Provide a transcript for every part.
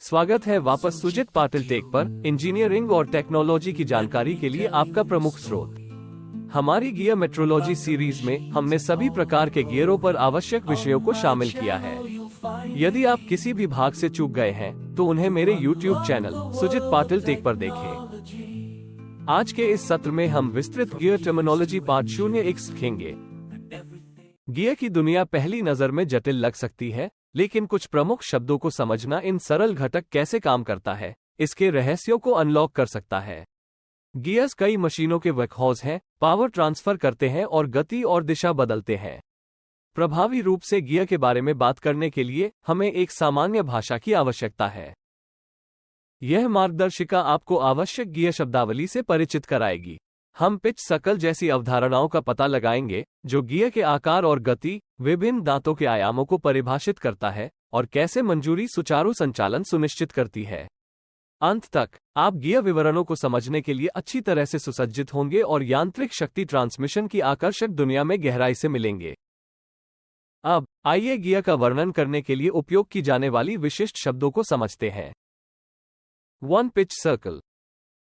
स्वागत है वापस सुजित पाटिल टेक पर। इंजीनियरिंग और टेक्नोलॉजी की जानकारी के लिए आपका प्रमुख स्रोत। हमारी गियर मेट्रोलॉजी सीरीज में हमने सभी प्रकार के गियरों पर आवश्यक विषयों को शामिल किया है। यदि आप किसी भी भाग से चूक गए हैं तो उन्हें मेरे YouTube चैनल सुजित पाटिल टेक पर देखें। आज के इस सत्र में हम विस्तृत गियर टर्मिनोलॉजी पार्ट 01 सीखेंगे। गियर की दुनिया पहली नजर में जटिल लग सकती है, लेकिन कुछ प्रमुख शब्दों को समझना इन सरल घटक कैसे काम करता है, इसके रहस्यों को अनलॉक कर सकता है। गियर्स कई मशीनों के वर्कहॉर्स हैं, पावर ट्रांसफर करते हैं और गति और दिशा बदलते हैं। प्रभावी रूप से गियर के बारे में बात करने के लिए हमें एक सामान्य भाषा की आवश्यकता है। यह मार्गदर्शिका आपको आवश्यक गियर शब्दावली से परिचित कराएगी। हम पिच सर्कल जैसी अवधारणाओं का पता लगाएंगे, जो गियर के आकार और गति, विभिन्न दांतों के आयामों को परिभाषित करता है और कैसे मंजूरी सुचारू संचालन सुनिश्चित करती है। अंत तक आप गियर विवरणों को समझने के लिए अच्छी तरह से सुसज्जित होंगे और यांत्रिक शक्ति ट्रांसमिशन की आकर्षक दुनिया में गहराई से मिलेंगे। अब आइए गियर का वर्णन करने के लिए उपयोग की जाने वाली विशिष्ट शब्दों को समझते हैं। 1 pitch circle,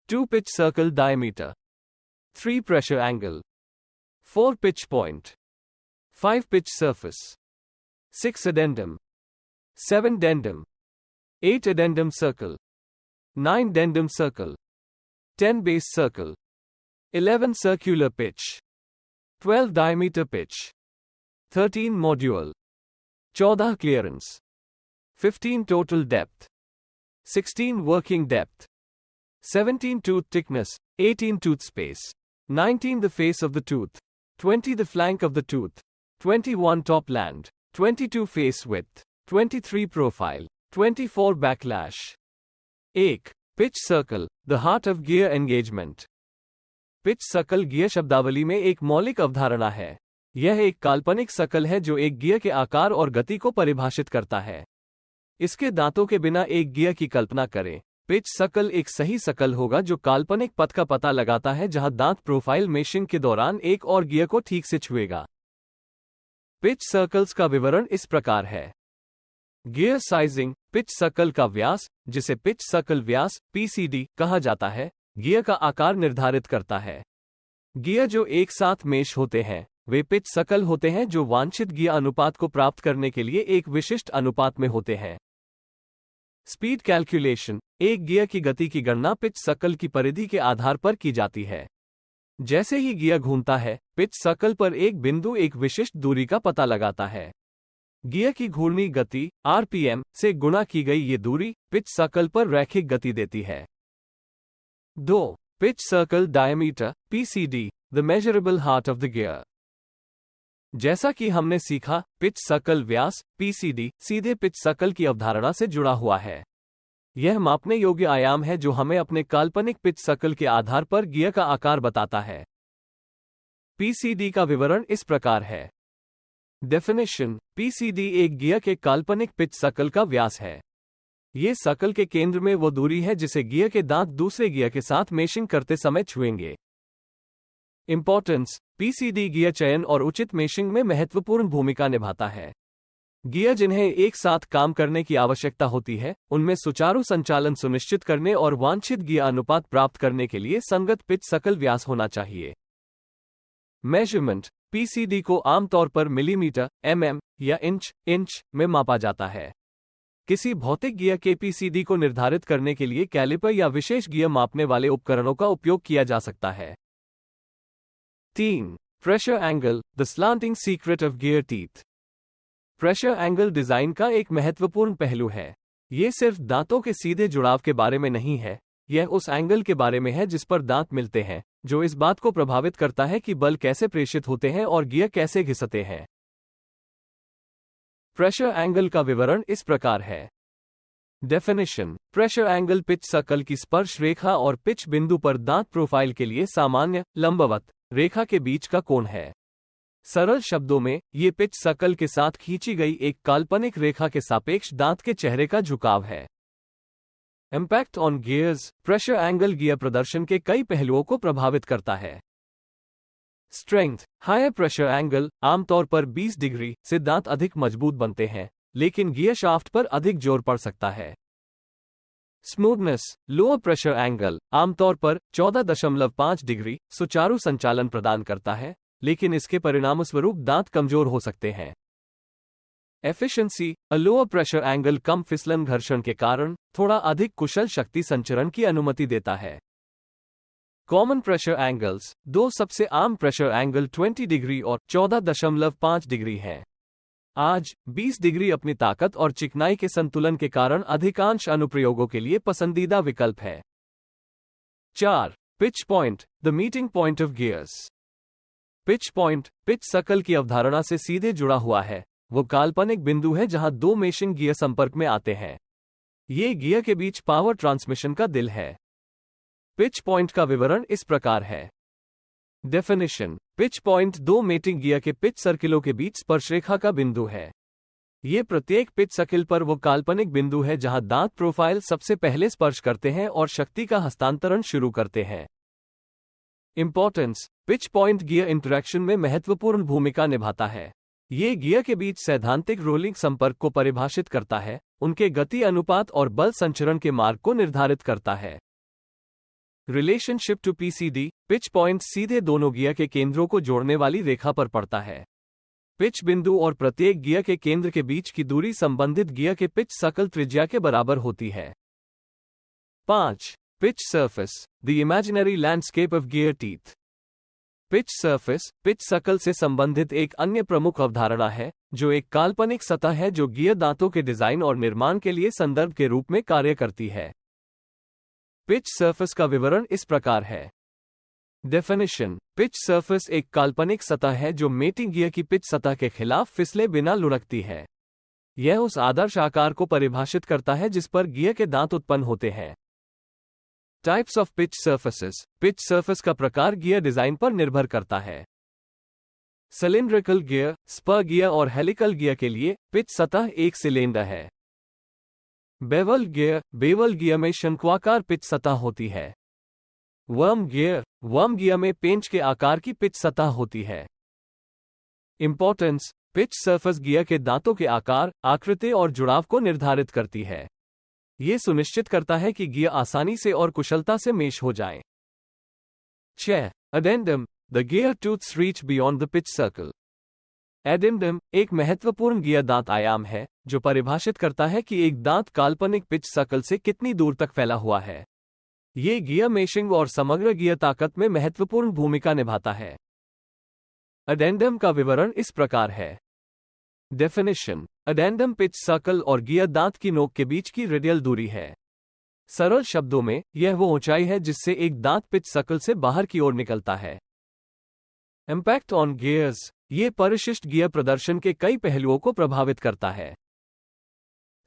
2 pitch circle diameter, 3 pressure angle, 4 pitch point, 5 pitch surface, 6 addendum, 7 dendum, 8 addendum circle, 9 dendum circle, 10 base circle, 11 circular pitch, 12 diameter pitch, 13 module, 14 clearance, 15 total depth, 16 working depth, 17 tooth thickness, 18 tooth space, 19 the face of the tooth, 20 the flank of the tooth, 21 top land, 22 face width, 23 profile, 24 backlash. 1. Pitch circle, the heart of gear engagement. Pitch circle gear शब्दावली में एक मौलिक अवधारणा है। यह एक काल्पनिक circle है जो एक गियर के आकार और गति को परिभाषित करता है। इसके दांतों के बिना एक गियर की कल्पना करें। पिच सर्कल एक सही सर्कल होगा जो काल्पनिक पथ का पता लगाता है जहां दांत प्रोफाइल मेशिंग के दौरान एक और गियर को ठीक से छुएगा। पिच सर्कल्स का विवरण इस प्रकार है। गियर साइजिंग, पिच सर्कल का व्यास, जिसे पिच सर्कल व्यास (PCD) कहा जाता है, गियर का आकार निर्धारित करता है। गियर जो एक साथ मेश होते हैं वे पिच सर्कल होते हैं जो वांछित गियर अनुपात को प्राप्त करने के लिए एक विशिष्ट अनुपात में होते हैं। स्पीड कैलकुलेशन, एक गियर की गति की गणना पिच सर्कल की परिधि के आधार पर की जाती है। जैसे ही गियर घूमता है, पिच सर्कल पर एक बिंदु एक विशिष्ट दूरी का पता लगाता है। गियर की घूर्णी गति RPM से गुणा की गई ये दूरी पिच सर्कल पर रैखिक गति देती है। 2. Pitch circle diameter PCD, the measurable heart of the gear. जैसा कि हमने सीखा, पिच सर्कल व्यास PCD सीधे पिच सर्कल की अवधारणा से जुड़ा हुआ है। यह मापने योग्य आयाम है जो हमें अपने काल्पनिक पिच सर्कल के आधार पर गियर का आकार बताता है। PCD का विवरण इस प्रकार है। डेफिनेशन, PCD एक गियर के काल्पनिक पिच सर्कल का व्यास है। ये सर्कल के केंद्र में वो दूरी है जिसे गियर के दांत दूसरे गियर के साथ मेशिंग करते समय छुएंगे। इंपॉर्टेंस, PCD गियर चयन और उचित मेशिंग में महत्वपूर्ण भूमिका निभाता है। गियर जिन्हें एक साथ काम करने की आवश्यकता होती है, उनमें सुचारू संचालन सुनिश्चित करने और वांछित गियर अनुपात प्राप्त करने के लिए संगत पिच सर्कल व्यास होना चाहिए। मेजरमेंट, PCD को आमतौर पर मिलीमीटर, mm या इंच में मापा जाता है। किसी भौतिक गियर के PCD को निर्धारित करने के लिए कैलिपर या विशेष गियर मापने वाले उपकरणों का उपयोग किया जा सकता है। 3. Pressure angle, the slanting secret of gear teeth. Pressure angle design का एक महत्वपूर्ण पहलू है। ये सिर्फ दांतों के सीधे जुड़ाव के बारे में नहीं है, यह उस एंगल के बारे में है जिस पर दांत मिलते हैं, जो इस बात को प्रभावित करता है कि बल कैसे प्रेषित होते हैं और गियर कैसे घिसते हैं। प्रेशर एंगल का विवरण इस प्रकार है। Definition, pressure angle pitch circle की स्पर्श रेखा और पिच बिंदु पर दांत प्रोफाइल के लिए सामान्य लंबवत रेखा के बीच का कोण है। सरल शब्दों में, ये पिच सर्कल के साथ खींची गई एक काल्पनिक रेखा के सापेक्ष दांत के चेहरे का झुकाव है। Impact on gears, pressure angle gear प्रदर्शन के कई पहलुओं को प्रभावित करता है। स्ट्रेंथ, हायर प्रेशर एंगल आमतौर पर 20 डिग्री से दांत अधिक मजबूत बनते हैं, लेकिन गियर शाफ्ट पर अधिक जोर पड़ सकता है। स्मूथनेस, लोअर प्रेशर एंगल आमतौर पर 14.5 डिग्री सुचारू संचालन प्रदान करता है, लेकिन इसके परिणामस्वरूप दांत कमजोर हो सकते हैं। Efficiency, a lower pressure angle कम फिसलन घर्षण के कारण थोड़ा अधिक कुशल शक्ति संचरण की अनुमति देता है। कॉमन प्रेशर एंगल्स, दो सबसे आम प्रेशर एंगल 20 डिग्री और 14.5 डिग्री हैं। आज 20 डिग्री अपनी ताकत और चिकनाई के संतुलन के कारण अधिकांश अनुप्रयोगों के लिए पसंदीदा विकल्प है। 4. Pitch point, the meeting point of gears. Pitch point, pitch circle की अवधारणा से सीधे जुड़ा हुआ है। वो काल्पनिक बिंदु है जहां दो मेशिंग गियर संपर्क में आते हैं। ये गियर के बीच पावर ट्रांसमिशन का दिल है। पिच पॉइंट का विवरण इस प्रकार है। डेफिनेशन, पिच पॉइंट दो मेटिंग गियर के पिच सर्किलों के बीच स्पर्शरेखा का बिंदु है। ये प्रत्येक पिच सर्किल पर वो काल्पनिक बिंदु है जहां दांत प्रोफाइल सबसे पहले स्पर्श करते हैं और शक्ति का हस्तांतरण शुरू करते हैं। Importance, pitch point gear interaction में महत्वपूर्ण भूमिका निभाता है। ये गियर के बीच सैद्धांतिक रोलिंग संपर्क को परिभाषित करता है, उनके गति अनुपात और बल संचरण के मार्ग को निर्धारित करता है। Relationship to PCD, pitch point सीधे दोनों गियर के केंद्रों को जोड़ने वाली रेखा पर पड़ता है। पिच बिंदु और प्रत्येक गियर के केंद्र के बीच की दूरी संबंधित गियर के पिच सर्कल त्रिज्या के बराबर होती है। 5. Pitch surface, the imaginary landscape of gear teeth. Pitch surface, pitch circle से संबंधित एक अन्य प्रमुख अवधारणा है, जो एक काल्पनिक सतह है जो गियर दांतों के डिजाइन और निर्माण के लिए संदर्भ के रूप में कार्य करती है। पिच सरफेस का विवरण इस प्रकार है। डेफिनेशन, पिच सरफेस एक काल्पनिक सतह है जो मेटिंग गियर की पिच सतह के खिलाफ फिसले बिना लुढ़कती है। यह उस आदर्श आकार को परिभाषित करता है जिस पर गियर के दांत उत्पन्न होते हैं। Types of pitch surfaces, pitch surface का प्रकार गियर डिजाइन पर निर्भर करता है। सिलिंड्रिकल गियर, स्पर गियर और हेलिकल गियर के लिए पिच सतह एक सिलेंडर है। बेवल गियर में शंक्वाकार पिच सतह होती है। वर्म गियर में पेंच के आकार की पिच सतह होती है। इंपॉर्टेंस, पिच सरफेस गियर के दांतों के आकार, आकृति और जुड़ाव को निर्धारित करती है। यह सुनिश्चित करता है कि गियर आसानी से और कुशलता से मेश हो जाएं। 6. Addendum, the gear tooths reach beyond the pitch circle. Addendum एक महत्वपूर्ण गियर दांत आयाम है जो परिभाषित करता है कि एक दांत काल्पनिक पिच सर्कल से कितनी दूर तक फैला हुआ है। ये गियर मेशिंग और समग्र गियर ताकत में महत्वपूर्ण भूमिका निभाता है। अडेंडम का विवरण इस प्रकार है। डेफिनेशन, अडेंडम पिच सर्कल और गियर दांत की नोक के बीच की रेडियल दूरी है। सरल शब्दों में, यह वो ऊंचाई है जिससे एक दांत पिच सर्कल से बाहर की ओर निकलता है। इम्पैक्ट ऑन गियर्स, ये परिशिष्ट गियर प्रदर्शन के कई पहलुओं को प्रभावित करता है।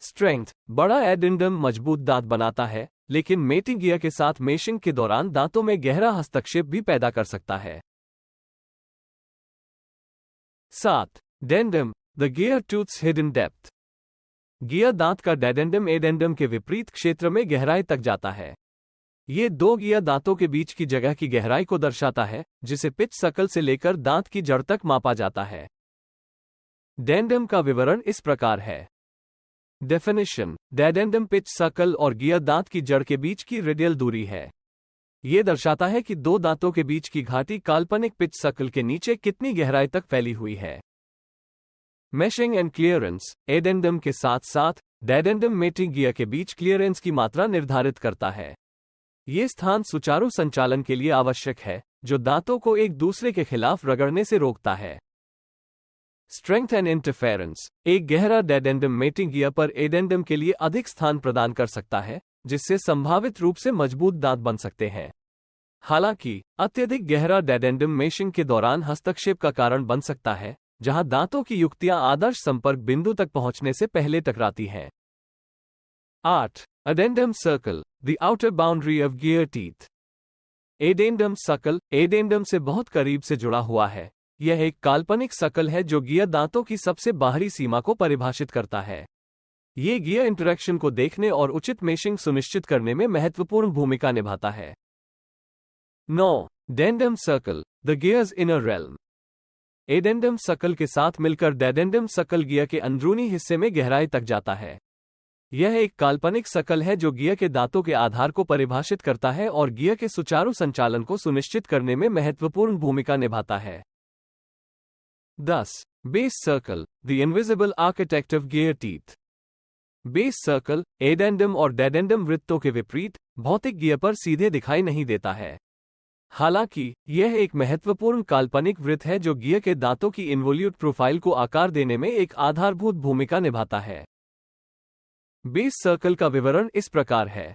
स्ट्रेंथ, बड़ा एडेंडम मजबूत दांत बनाता है, लेकिन मेटिंग गियर के साथ मेशिंग के दौरान दांतों में गहरा हस्तक्षेप भी पैदा कर सकता है। 7. Dedendum, the gear tooths hidden depth. Gear दांत का डेडेंडम एडेंडम के विपरीत क्षेत्र में गहराई तक जाता है। ये दो गियर दांतों के बीच की जगह की गहराई को दर्शाता है, जिसे पिच सर्कल से लेकर दांत की जड़ तक मापा जाता है। डेंडम का विवरण इस प्रकार है। डेफिनेशन, डेडेंडम पिच सर्कल और गियर दांत की जड़ के बीच की रेडियल दूरी है। यह दर्शाता है कि दो दांतों के बीच की घाटी काल्पनिक पिच सर्कल के नीचे कितनी गहराई तक फैली हुई है। मेशिंग एंड क्लियरेंस, एडेंडम के साथ साथ डेडेंडम मेटिंग गियर के बीच क्लियरेंस की मात्रा निर्धारित करता है। ये स्थान सुचारू संचालन के लिए आवश्यक है, जो दांतों को एक दूसरे के खिलाफ रगड़ने से रोकता है। स्ट्रेंथ एंड इंटरफेरेंस, एक गहरा डेडेंडम मेटिंग गियर पर एडेंडम के लिए अधिक स्थान प्रदान कर सकता है, जिससे संभावित रूप से मजबूत दांत बन सकते हैं। हालांकि अत्यधिक गहरा डेडेंडम मेशिंग के दौरान हस्तक्षेप का कारण बन सकता है, जहां दांतों की युक्तियां आदर्श संपर्क बिंदु तक पहुंचने से पहले टकराती हैं। 8. Addendum circle, the outer boundary of gear teeth. Addendum circle addendum से बहुत करीब से जुड़ा हुआ है। यह एक काल्पनिक सर्कल है जो गियर दांतों की सबसे बाहरी सीमा को परिभाषित करता है। ये गियर इंटरैक्शन को देखने और उचित मेशिंग सुनिश्चित करने में महत्वपूर्ण भूमिका निभाता है। 9. Dedendum circle, the gears inner realm. Addendum circle के साथ मिलकर डेडेंडम सर्कल गियर के अंदरूनी हिस्से में गहराई तक जाता है। यह एक काल्पनिक सर्कल है जो गियर के दांतों के आधार को परिभाषित करता है और गियर के सुचारू संचालन को सुनिश्चित करने में महत्वपूर्ण भूमिका निभाता है। 10. Base circle, the invisible architect of gear teeth. Base circle, addendum और डेडेंडम वृत्तों के विपरीत, भौतिक गियर पर सीधे दिखाई नहीं देता है। हालांकि यह एक महत्वपूर्ण काल्पनिक वृत्त है जो गियर के दांतों की इन्वोल्यूट प्रोफाइल को आकार देने में एक आधारभूत भूमिका निभाता है। बेस सर्कल का विवरण इस प्रकार है।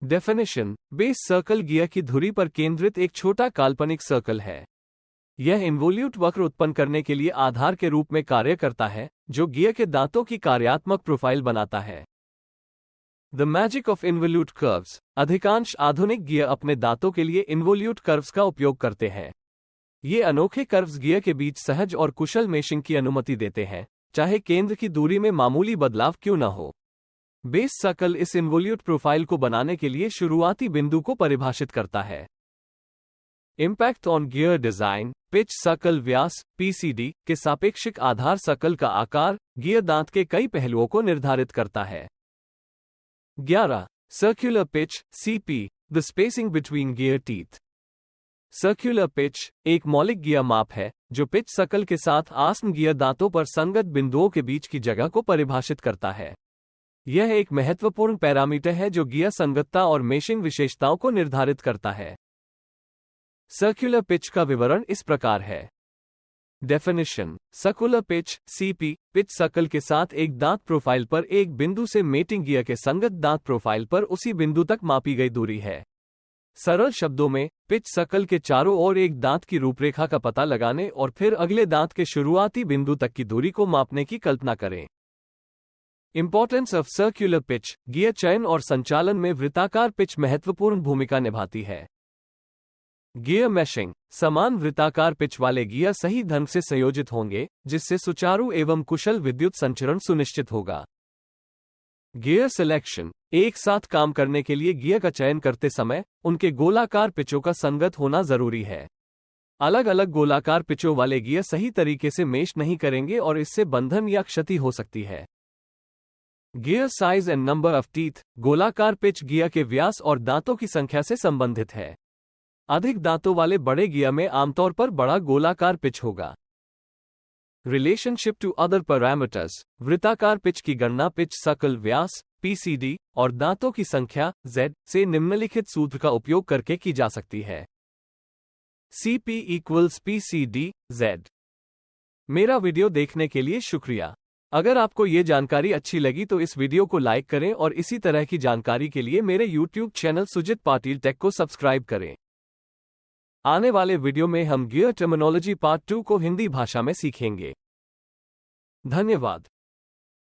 डेफिनेशन: बेस सर्कल गियर की धुरी पर केंद्रित एक छोटा काल्पनिक सर्कल है। यह इन्वोल्यूट वक्र उत्पन्न करने के लिए आधार के रूप में कार्य करता है, जो गियर के दांतों की कार्यात्मक प्रोफाइल बनाता है। The magic of involute curves. अधिकांश आधुनिक गियर अपने दांतों के लिए इन्वोल्यूट कर्व्स का उपयोग करते हैं। ये अनोखे कर्व्स गियर के बीच सहज और कुशल मेशिंग की अनुमति देते हैं, चाहे केंद्र की दूरी में मामूली बदलाव क्यों न हो। बेस सर्कल इस इन्वोल्यूट प्रोफाइल को बनाने के लिए शुरुआती बिंदु को परिभाषित करता है। Impact on gear design: pitch circle Vyas (PCD) के सापेक्षिक आधार सर्कल का आकार गियर दांत के कई पहलुओं को निर्धारित करता है। 11. Circular pitch (CP), the spacing between gear teeth. Circular pitch एक मौलिक गियर माप है जो पिच सर्कल के साथ आस्म गियर दांतों पर संगत बिंदुओं के बीच की जगह को परिभाषित करता है। यह एक महत्वपूर्ण पैरामीटर है जो गियर संगतता और मेशिंग विशेषताओं को निर्धारित करता है। सर्कुलर पिच का विवरण इस प्रकार है। Definition: circular pitch (CP) pitch circle के साथ एक दांत प्रोफाइल पर एक बिंदु से मेटिंग गियर के संगत दांत प्रोफाइल पर उसी बिंदु तक मापी गई दूरी है। सरल शब्दों में, पिच सर्कल के चारों ओर एक दांत की रूपरेखा का पता लगाने और फिर अगले दांत के शुरुआती बिंदु तक की दूरी को मापने की कल्पना करें। Importance of circular pitch: gear चयन और संचालन में वृत्ताकार पिच महत्वपूर्ण भूमिका निभाती है। गियर मैशिंग: समान वृत्ताकार पिच वाले गियर सही ढंग से संयोजित होंगे, जिससे सुचारू एवं कुशल विद्युत संचरण सुनिश्चित होगा। गियर सिलेक्शन: एक साथ काम करने के लिए गियर का चयन करते समय उनके गोलाकार पिचों का संगत होना जरूरी है। अलग अलग गोलाकार पिचों वाले गियर सही तरीके से मेश नहीं करेंगे और इससे बंधन या क्षति हो सकती है। Gear size and number of teeth: गोलाकार पिच गियर के व्यास और दांतों की संख्या से संबंधित है। अधिक दांतों वाले बड़े गियर में आमतौर पर बड़ा गोलाकार पिच होगा। रिलेशनशिप टू अदर पैरामीटर्स: वृत्ताकार पिच की गणना पिच सर्कल व्यास (PCD) और दांतों की संख्या Z से निम्नलिखित सूत्र का उपयोग करके की जा सकती है। CP = PCD Z। मेरा वीडियो देखने के लिए शुक्रिया। अगर आपको ये जानकारी अच्छी लगी तो इस वीडियो को लाइक करें और इसी तरह की जानकारी के लिए मेरे YouTube चैनल सुजित पाटिल टेक को सब्सक्राइब करें। आने वाले वीडियो में हम गियर टर्मिनोलॉजी पार्ट 2 को हिंदी भाषा में सीखेंगे। धन्यवाद।